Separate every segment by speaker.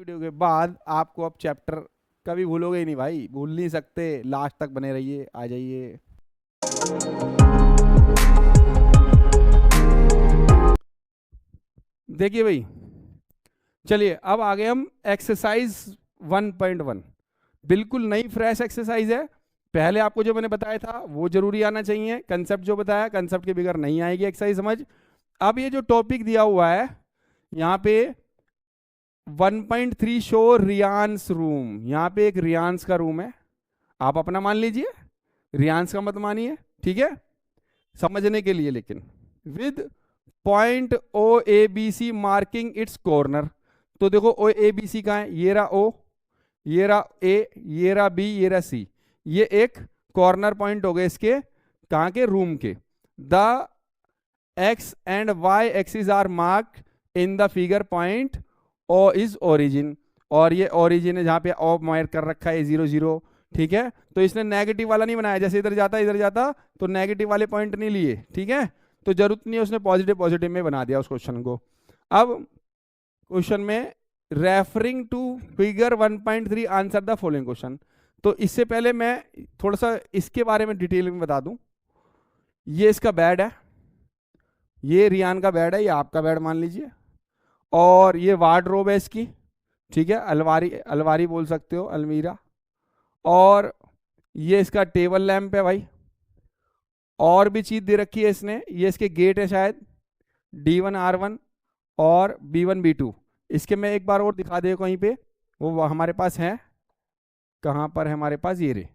Speaker 1: Video के बाद आपको अब चैप्टर कभी भूलोगे ही नहीं भाई, भूल नहीं सकते। लास्ट तक बने रहिए, आ जाइए। देखिए भाई, चलिए अब आ गए हम एक्सरसाइज 1.1। बिल्कुल नई फ्रेश एक्सरसाइज है। पहले आपको जो मैंने बताया था वो जरूरी आना चाहिए, कंसेप्ट जो बताया, कंसेप्ट के बगैर नहीं आएगी एक्सरसाइज समझ। अब ये जो टॉपिक दिया हुआ है यहाँ पे 1.3 शो रियांस रूम, यहाँ पे एक रियांस का रूम है, आप अपना मान लीजिए, रियांस का मत मानिए, ठीक है, समझने के लिए। लेकिन with point O A B C marking its corner. तो देखो ओ ए बी सी का है, ये रहा ओ, ये रहा ए, ये रहा बी, ये रहा सी, ये एक कॉर्नर पॉइंट हो गए इसके, कहाँ के, रूम के। The X and Y axis are marked in the figure point O is origin, और ये ओरिजिन है जहां पे ओ मार्क कर रखा है 0 0, ठीक है। तो इसने नेगेटिव वाला नहीं बनाया, जैसे इधर जाता तो नेगेटिव वाले पॉइंट नहीं लिए, ठीक है, तो जरूरत नहीं है, उसने पॉजिटिव में बना दिया उस क्वेश्चन को। अब क्वेश्चन में referring to figure 1.3 answer the following question. तो इससे पहले मैं थोड़ा सा इसके बारे में डिटेल में बता दूं। ये इसका बेड है, ये रियान का बेड है, ये आपका बेड मान लीजिए, और ये वार्डरोब है इसकी, ठीक है, अलवारी बोल सकते हो, अलमीरा। और ये इसका टेबल लैंप है भाई, और भी चीज दे रखी है इसने, ये इसके गेट है शायद D1 R1 और B1 B2। इसके मैं एक बार और दिखा दे कहीं पे, वो हमारे पास है, कहाँ पर है हमारे पास, ये रे,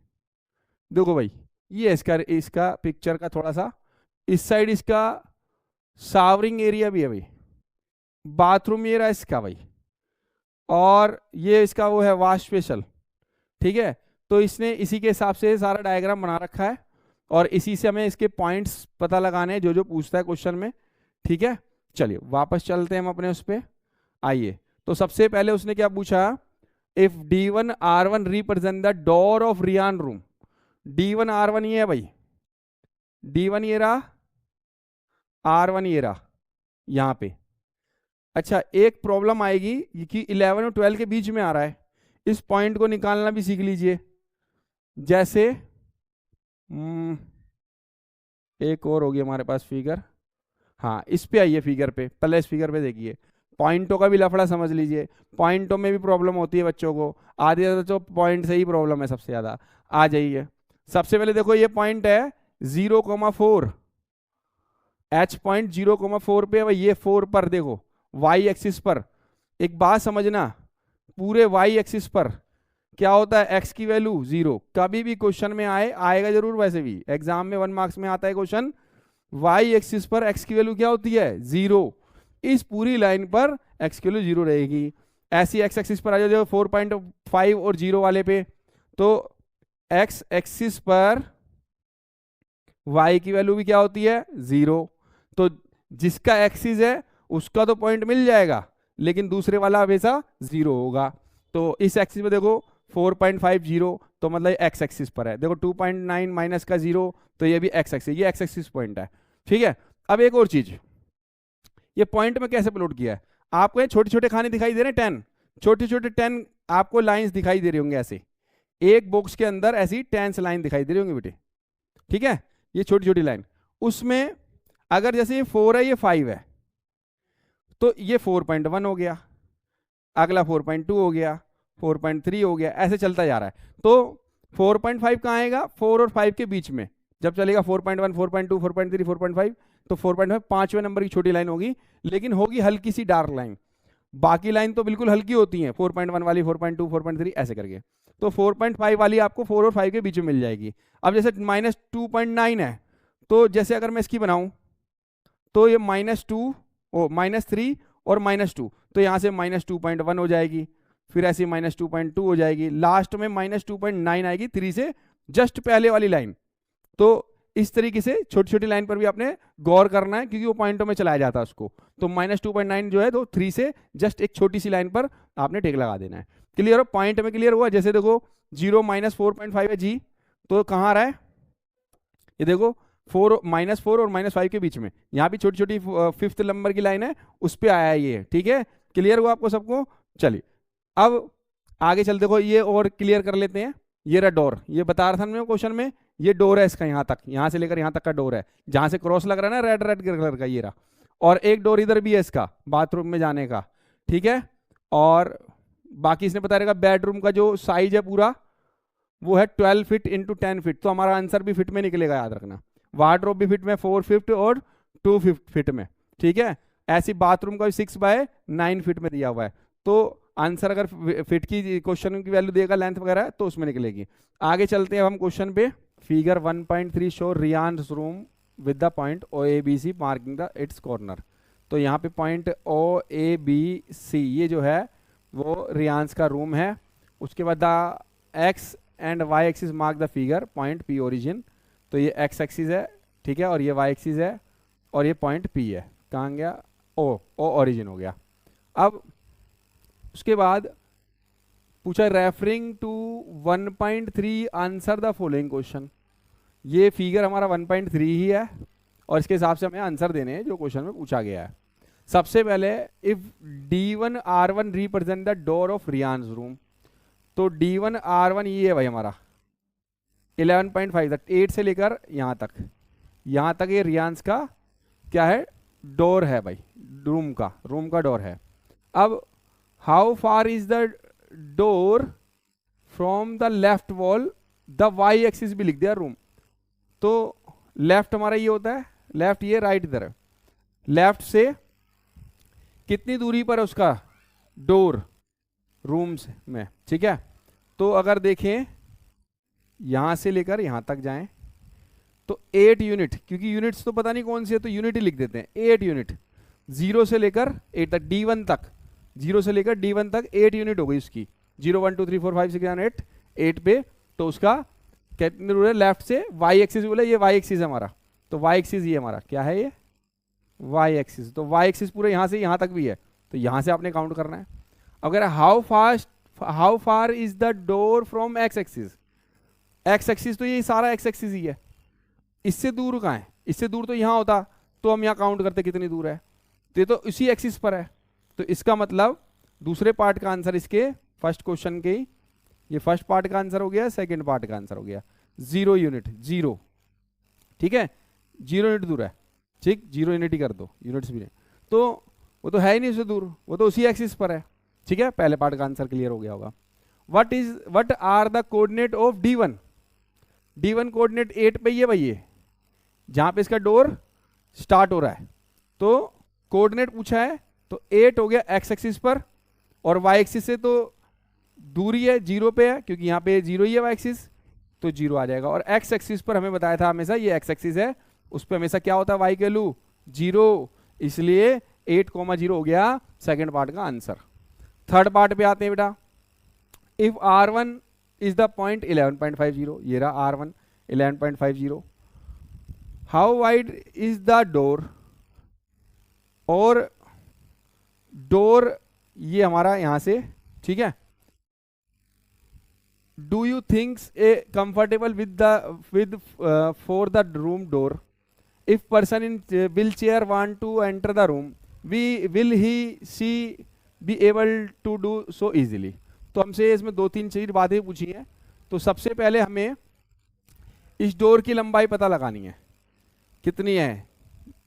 Speaker 1: देखो भाई, ये इसका पिक्चर का थोड़ा सा इस साइड इसका शावरिंग एरिया भी है भाई, बाथरूम ये रहा इसका भाई, और ये इसका वो है वॉश स्पेशल, ठीक है। तो इसने इसी के हिसाब से सारा डायग्राम बना रखा है, और इसी से हमें इसके पॉइंट्स पता लगाने हैं जो जो पूछता है क्वेश्चन में, ठीक है। चलिए वापस चलते हैं हम अपने उस पर, आइए। तो सबसे पहले उसने क्या पूछा, if D1 R1 represent the door of Riyan room. D1 R1 ये है भाई, D1 ये रहा, R1 ये रहा यहाँ पे। अच्छा, एक प्रॉब्लम आएगी कि 11 और 12 के बीच में आ रहा है, इस पॉइंट को निकालना भी सीख लीजिए। जैसे एक और होगी हमारे पास फिगर, हाँ इस पे आइए, फिगर पे, पहले इस फिगर पे देखिए, पॉइंटों का भी लफड़ा समझ लीजिए। पॉइंटों में भी प्रॉब्लम होती है बच्चों को, आधे बच्चों पॉइंट से ही प्रॉब्लम है सबसे ज्यादा। आ जाइए, सबसे पहले देखो ये पॉइंट है 0,4, H पॉइंट 0,4 पे है भाई, ये 4 पर देखो वाई एक्सिस पर। एक बात समझना, पूरे वाई एक्सिस पर क्या होता है, एक्स की वैल्यू 0। कभी भी क्वेश्चन में आएगा जरूर, वैसे भी एग्जाम में 1 मार्क्स में आता है क्वेश्चन, वाई एक्सिस पर एक्स की वैल्यू क्या होती है, 0। इस पूरी लाइन पर एक्स की वैल्यू 0 रहेगी। ऐसी एक्स एक्सिस पर आ जाओ 4.5 और 0 वाले पे, तो एक्स एक्सिस पर वाई की वैल्यू भी क्या होती है, 0। तो जिसका एक्सिस है उसका तो पॉइंट मिल जाएगा, लेकिन दूसरे वाला हमेशा 0 होगा। तो इस एक्सिस में देखो 4.50, तो मतलब एक्स एक्सिस पर है। देखो 2.9 माइनस का 0, तो ये भी एक्स एक्सिस, ये एक्स एक्सिस पॉइंट है, ठीक है। अब एक और चीज, ये पॉइंट में कैसे प्लॉट किया है, आपको ये छोटे छोटे खाने दिखाई दे रहे हैं, 10 छोटे छोटे 10 आपको लाइंस दिखाई दे रही होंगे ऐसे, एक बॉक्स के अंदर ऐसी 10 लाइन दिखाई दे रही होंगी बेटे, ठीक है, ये छोटी छोटी लाइन। उसमें अगर जैसे ये 4 है, ये 5 है, तो ये 4.1 हो गया, अगला 4.2 हो गया, 4.3 हो गया, ऐसे चलता जा रहा है। तो 4.5 कहाँ आएगा, 4 और 5 के बीच में जब चलेगा, 4.1 4.2 4.3 4.5, तो 4.5 5वें नंबर की छोटी लाइन होगी, लेकिन होगी हल्की सी डार्क लाइन। बाकी लाइन तो बिल्कुल हल्की होती हैं, 4.1 वाली, 4.2 4.3 ऐसे करके। तो 4.5 वाली आपको 4 और 5 के बीच में मिल जाएगी। अब जैसे -2.9 है, तो जैसे अगर मैं इसकी बनाऊं, तो ये -3 और -2, तो यहां से -2.1 हो जाएगी, फिर ऐसे -2.2 हो जाएगी, लास्ट में -2.9 आएगी 3 से जस्ट पहले वाली लाइन। तो इस तरीके से छोटी छोटी लाइन पर भी आपने गौर करना है, क्योंकि वो पॉइंटों में चलाया जाता है उसको। तो -2.9 जो है, तो 3 से जस्ट एक छोटी सी लाइन पर आपने टिक लगा देना है। क्लियर हो, पॉइंट में क्लियर हुआ। जैसे देखो 0 -4.5 है जी, तो कहाँ आ रहा है, ये देखो 4 और -5 के बीच में, यहाँ भी छोटी छोटी 5th नंबर की लाइन है, उस पर आया है ये, ठीक है। क्लियर हुआ आपको सबको। चलिए अब आगे चल, देखो ये और क्लियर कर लेते हैं। ये रहा डोर, ये बता रहा था मैं क्वेश्चन में, ये डोर है इसका, यहाँ तक, यहाँ से लेकर यहाँ तक का डोर है, जहां से क्रॉस लग रहा है ना रेड रेड कलर का, ये रहा। और एक डोर इधर भी है इसका, बाथरूम में जाने का, ठीक है। और बाकी इसने बता रहेगा बेडरूम का जो साइज है पूरा वो है 12 फीट इंटू 10 फीट, तो हमारा आंसर भी फिट में निकलेगा, याद रखना। वार्डरोब भी फिट में 4 फीट और 2 फीट में, ठीक है। ऐसी बाथरूम का 6 बाय 9 फीट में दिया हुआ है, तो आंसर अगर फिट की क्वेश्चन की वैल्यू देगा लेंथ वगैरह तो उसमें निकलेगी। आगे चलते हैं हम क्वेश्चन पे। Figure 1.3 show Rayyan's room with the point O A B C marking the its corner. तो यहाँ पे पॉइंट ओ ए बी सी ये जो है वो रियान्स का रूम है। उसके बाद the X and Y axis mark the figure point P origin. तो ये एक्स एक्सिस है, ठीक है, और ये वाई एक्सिस है, और ये पॉइंट पी है। कहाँ गया? ओ ओरिजिन हो गया। अब उसके बाद पूछा referring to 1.3 answer the following question. ये फिगर हमारा 1.3 ही है और इसके हिसाब से हमें आंसर देने हैं जो क्वेश्चन में पूछा गया है। सबसे पहले if D1 R1 represent the door of Rayyan's room, तो D1 R1 ये है भाई हमारा 11.5 तक, 8 से लेकर यहाँ तक ये रियान्स का क्या है? डोर है भाई, रूम का डोर है। अब how far is the door from the left wall, the Y axis भी लिख दिया रूम। तो लेफ्ट हमारा ये होता है, लेफ्ट ये, राइट इधर है। लेफ्ट से कितनी दूरी पर है उसका डोर रूम्स में, ठीक है। तो अगर देखें यहां से लेकर यहां तक जाएं तो 8 यूनिट, क्योंकि यूनिट्स तो पता नहीं कौन सी है तो यूनिट ही लिख देते हैं, 8 यूनिट 0 से लेकर 8 तक, D1 तक, 0 से लेकर D1 तक 8 यूनिट हो गई उसकी। 0 1 2 3 4 5 6 7 8 पे। तो उसका कितनी दूर है लेफ्ट से? वाई एक्सिस बोले, ये वाई एक्सिस है हमारा, तो वाई एक्सिस ये हमारा क्या है? ये वाई एक्सिस। तो वाई एक्सिस पूरे यहां से यहां तक भी है, तो यहां से आपने काउंट करना है। अगर how far is the door from x axis, x axis तो ये सारा एक्स एक्सिस ही है, इससे दूर कहाँ है? इससे दूर तो यहां होता, तो हम यहां काउंट करते कितनी दूर है, तो ये तो इसी एक्सिस पर है। तो इसका मतलब दूसरे पार्ट का आंसर इसके फर्स्ट क्वेश्चन के, ये फर्स्ट पार्ट का आंसर हो गया, सेकंड पार्ट का आंसर हो गया 0 यूनिट, 0, ठीक है, 0 यूनिट दूर है, ठीक, 0 यूनिट ही कर दो, यूनिट्स भी नहीं, तो वो तो है ही नहीं उससे दूर, वो तो उसी एक्सिस पर है, ठीक है। पहले पार्ट का आंसर क्लियर हो गया होगा। What are the coordinate of D1? D1 coordinate 8 पे ही है भाई, ये जहां पे इसका डोर स्टार्ट हो रहा है। तो कोऑर्डिनेट पूछा है तो 8 हो गया एक्स एक्सिस पर, और वाई एक्सिस से तो दूरी है, 0 पे है, क्योंकि यहाँ पे 0 ही है वाई एक्सिस, तो 0 आ जाएगा। और एक्स एक्सिस पर हमें बताया था हमेशा ये एक्स एक्सिस है, उस पर हमेशा क्या होता है वाई के वैल्यू 0, इसलिए 8,0 हो गया सेकंड पार्ट का आंसर। थर्ड पार्ट पे आते हैं बेटा। If R1 is the point 11.50, ये रहा R1 11.50, how wide is the door, और डोर ये हमारा यहां से, ठीक है। Do you thinks a comfortable width for the room door, if person in wheel chair want to enter the room, will he see be able to do so easily. तो हमसे इसमें 2-3 चीज बातें पूछी हैं। तो सबसे पहले हमें इस डोर की लंबाई पता लगानी है कितनी है।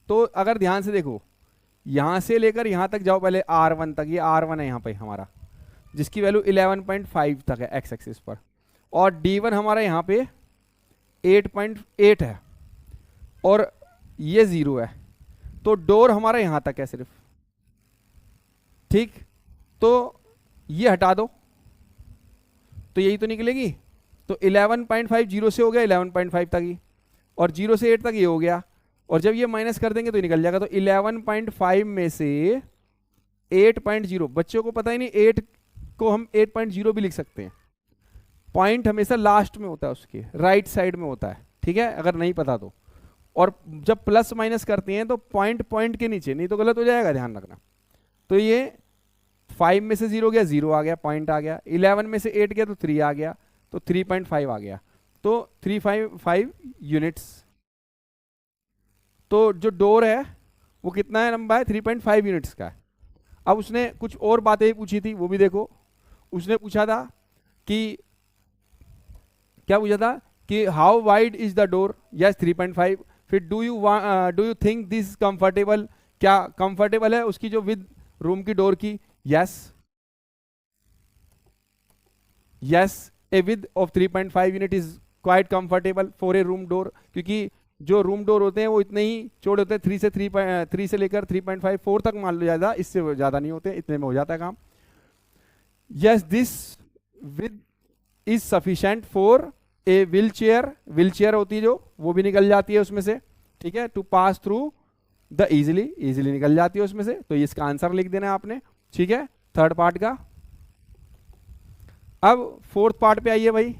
Speaker 1: तो अगर ध्यान से देखो, यहां से लेकर यहां तक जाओ पहले R1 तक, ये R1 है यहाँ पे हमारा, जिसकी वैल्यू 11.5 तक है एक्स एक्सिस पर, और D1 हमारा यहाँ पे 8.8 है, और ये 0 है, तो डोर हमारा यहां तक है सिर्फ, ठीक। तो ये हटा दो तो यही तो निकलेगी। तो 11.5 0 से हो गया 11.5 तक ही, और 0 से 8 तक ये हो गया, और जब ये माइनस कर देंगे तो निकल जाएगा। तो 11.5 में से 8.0, बच्चों को पता ही नहीं 8 को हम 8.0 भी लिख सकते हैं। पॉइंट हमेशा लास्ट में होता है, उसके राइट साइड में होता है, ठीक है, अगर नहीं पता तो। और जब प्लस माइनस करते हैं तो पॉइंट के नीचे, नहीं तो गलत हो जाएगा, ध्यान रखना। तो ये 5 में से 0 गया, 0 आ गया, पॉइंट आ गया। 11 में से 8 गया तो 3 आ गया, तो 3.5 आ गया, तो 355 यूनिट्स। तो जो डोर है वो कितना है लंबा है? 3.5 यूनिट्स का है। अब उसने कुछ और बातें पूछी थी, वो भी देखो। उसने पूछा था कि क्या पूछा था कि how wide is the door, yes 3.5। फिर do you think this comfortable, क्या कंफर्टेबल है उसकी जो विद रूम की डोर की, yes yes A with of 3.5 unit is quite comfortable for a room door, क्योंकि जो रूम डोर होते हैं वो इतने ही चौड़े होते हैं, 3 से लेकर 3.5 4 तक मान लो, ज़्यादा इससे ज़्यादा नहीं होते, इतने में हो जाता है काम। Yes this with is sufficient for a wheel chair, wheel chair होती है जो, वो भी निकल जाती है उसमें से, ठीक है, to pass through the easily निकल जाती है उसमें से। तो इसका आंसर लिख देना है आपने, ठीक है, थर्ड पार्ट का। अब फोर्थ पार्ट पे आइए भाई,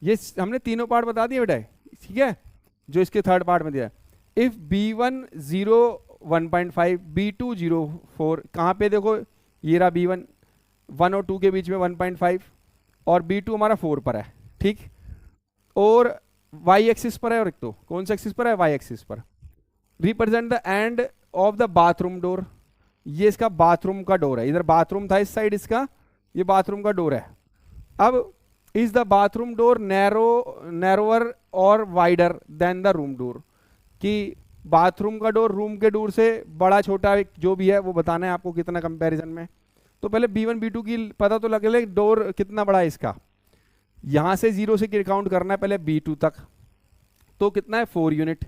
Speaker 1: ये हमने तीनों पार्ट बता दिए बेटा, ठीक है, जो इसके थर्ड पार्ट में दिया है। इफ B1 0 1.5 B2 0 4, कहाँ पे देखो ये रहा B1 1 और 2 के बीच में 1.5 और B2 हमारा 4 पर है, ठीक, और y एक्सिस पर है, और एक तो कौन सा एक्सिस पर है, y एक्सिस पर। Represent the end of the bathroom door, ये इसका बाथरूम का डोर है, इधर बाथरूम था इस साइड इसका, ये बाथरूम का डोर है। अब is the bathroom door narrower or wider than the room door, कि बाथरूम का डोर रूम के डोर से बड़ा छोटा जो भी है वो बताना है आपको कितना कंपैरिजन में। तो पहले B1 B2 की पता तो लगे डोर कितना बड़ा है इसका, यहां से 0 से काउंट करना है पहले B2 तक, तो कितना है 4 यूनिट,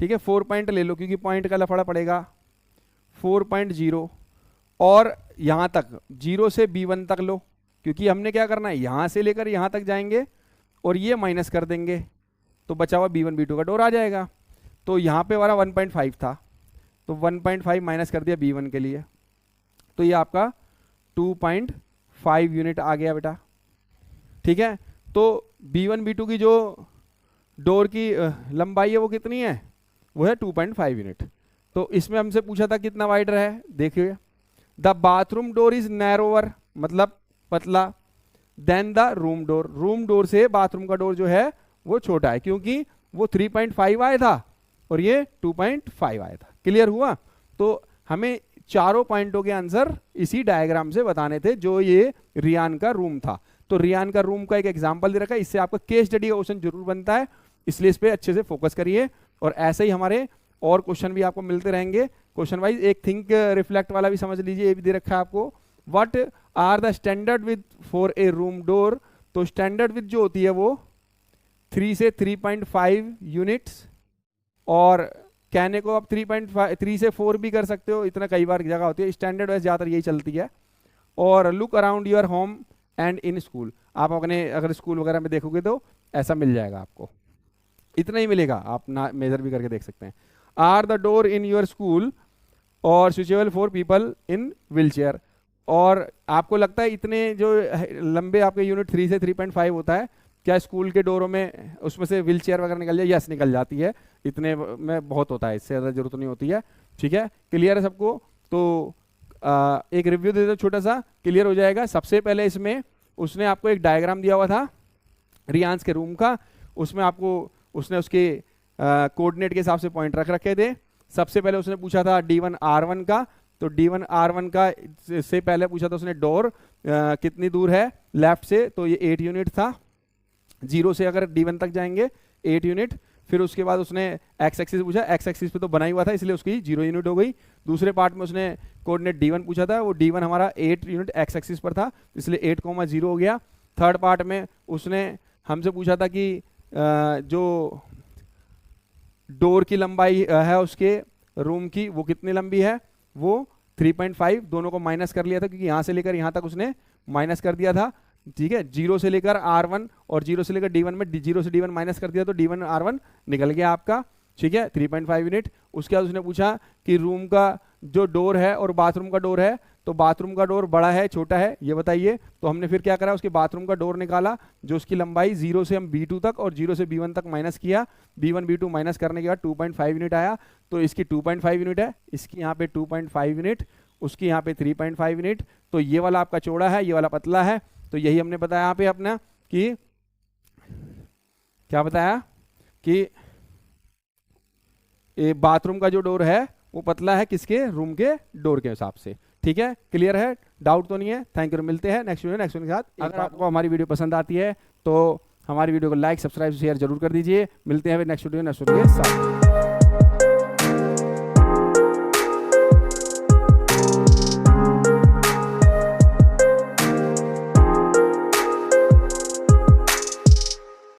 Speaker 1: ठीक है, 4 पॉइंट ले लो क्योंकि पॉइंट का लफड़ा पड़ेगा, 4.0, और यहां तक 0 से B1 तक लो, क्योंकि हमने क्या करना है यहां से लेकर यहां तक जाएंगे और ये माइनस कर देंगे, तो बचा हुआ B1 B2 का डोर आ जाएगा। तो यहाँ पे हमारा 1.5 था, तो 1.5 माइनस कर दिया B1 के लिए, तो ये आपका 2.5 यूनिट आ गया बेटा, ठीक है। तो B1 B2 की जो डोर की लंबाई है वो कितनी है, वो है 2.5 यूनिट। तो इसमें हमसे पूछा था कितना वाइडर है, देखिए the bathroom door is narrower, मतलब पतला, than the room door, room door से बाथरूम का डोर जो है वो छोटा है, क्योंकि वो 3.5 आया था और ये 2.5 आया था। क्लियर हुआ? तो हमें चारों पॉइंटों के आंसर इसी डायग्राम से बताने थे, जो ये रियान का रूम था। तो रियान का रूम का एक एग्जांपल दे रखा है, इससे आपका केस स्टडी का क्वेश्चन जरूर बनता है, इसलिए इस पे अच्छे से फोकस करिए। और ऐसे ही हमारे और क्वेश्चन भी आपको मिलते रहेंगे क्वेश्चन वाइज। एक थिंक रिफ्लेक्ट वाला भी समझ लीजिए, ये भी दे रखा है आपको, what are the standard width for a room door. तो स्टैंडर्ड विद जो होती है वो 3 से 3.5 यूनिट्स, और कहने को आप 3 से 4 भी कर सकते हो, इतना कई बार जगह होती है, स्टैंडर्ड वाइज ज़्यादातर यही चलती है। और look around your home and in school, आप अपने अगर स्कूल वगैरह में देखोगे तो ऐसा मिल जाएगा आपको, इतना ही मिलेगा, आप ना मेजर भी करके देख सकते हैं। Are the door in your school or suitable for people in wheel chair. और आपको लगता है इतने जो लंबे आपके यूनिट 3 से 3.5 होता है, क्या स्कूल के डोरों में उसमें से व्हील चेयर वगैरह निकल जाए? यस निकल जाती है, इतने में बहुत होता है, इससे ज़्यादा जरूरत नहीं होती है, ठीक है। क्लियर है सबको? तो एक रिव्यू दे दो छोटा सा, क्लियर हो जाएगा। सबसे पहले इसमें उसने आपको एक डायग्राम दिया हुआ था रियांस के रूम का, उसमें आपको उसने उसके कोऑर्डिनेट के हिसाब से पॉइंट रख रखे थे। सबसे पहले उसने पूछा था D1 R1 का, तो D1 R1 का से पहले पूछा था उसने डोर कितनी दूर है लेफ्ट से, तो ये 8 यूनिट था। 0 से अगर D1 तक जाएंगे 8 यूनिट। फिर उसके बाद उसने एक्स एक्सिस पूछा, एक्स एक्सिस पे तो बना ही हुआ था इसलिए उसकी 0 यूनिट हो गई। दूसरे पार्ट में उसने कोऑर्डिनेट D1 पूछा था, वो D1 हमारा 8 यूनिट एक्स एक्सिस पर था, इसलिए 8,0 हो गया। थर्ड पार्ट में उसने हमसे पूछा था कि जो डोर की लंबाई है उसके रूम की, वो कितनी लंबी है, वो 3.5, दोनों को माइनस कर लिया था क्योंकि यहाँ से लेकर यहाँ तक उसने माइनस कर दिया था, ठीक है। 0 से लेकर R1 और 0 से लेकर D1 में 0 से D1 माइनस कर दिया तो D1 R1 निकल गया आपका, ठीक है, 3.5 यूनिट। उसके बाद उसने पूछा कि रूम का जो डोर है और बाथरूम का डोर है, तो बाथरूम का डोर बड़ा है छोटा है ये बताइए। तो हमने फिर क्या करा, उसके बाथरूम का डोर निकाला, जो उसकी लंबाई 0 से हम B2 तक और 0 से B1 तक माइनस किया, B1 B2 माइनस करने के बाद 2.5 यूनिट आया। तो इसकी 2.5 यूनिट है, इसकी यहाँ पे 2.5 यूनिट, उसकी यहाँ पे 3.5 यूनिट। तो ये वाला आपका चौड़ा है, ये वाला पतला है। तो यही हमने बताया यहाँ पे अपना कि क्या बताया कि बाथरूम का जो डोर है वो पतला है किसके, रूम के डोर के हिसाब से, ठीक है, क्लियर है, डाउट तो नहीं है? थैंक यू, मिलते हैं नेक्स्ट वीडियो के साथ। अगर आपको हमारी वीडियो पसंद आती है तो हमारी वीडियो को लाइक, सब्सक्राइब, शेयर जरूर कर दीजिए। मिलते हैं नेक्स्ट वीडियो के साथ।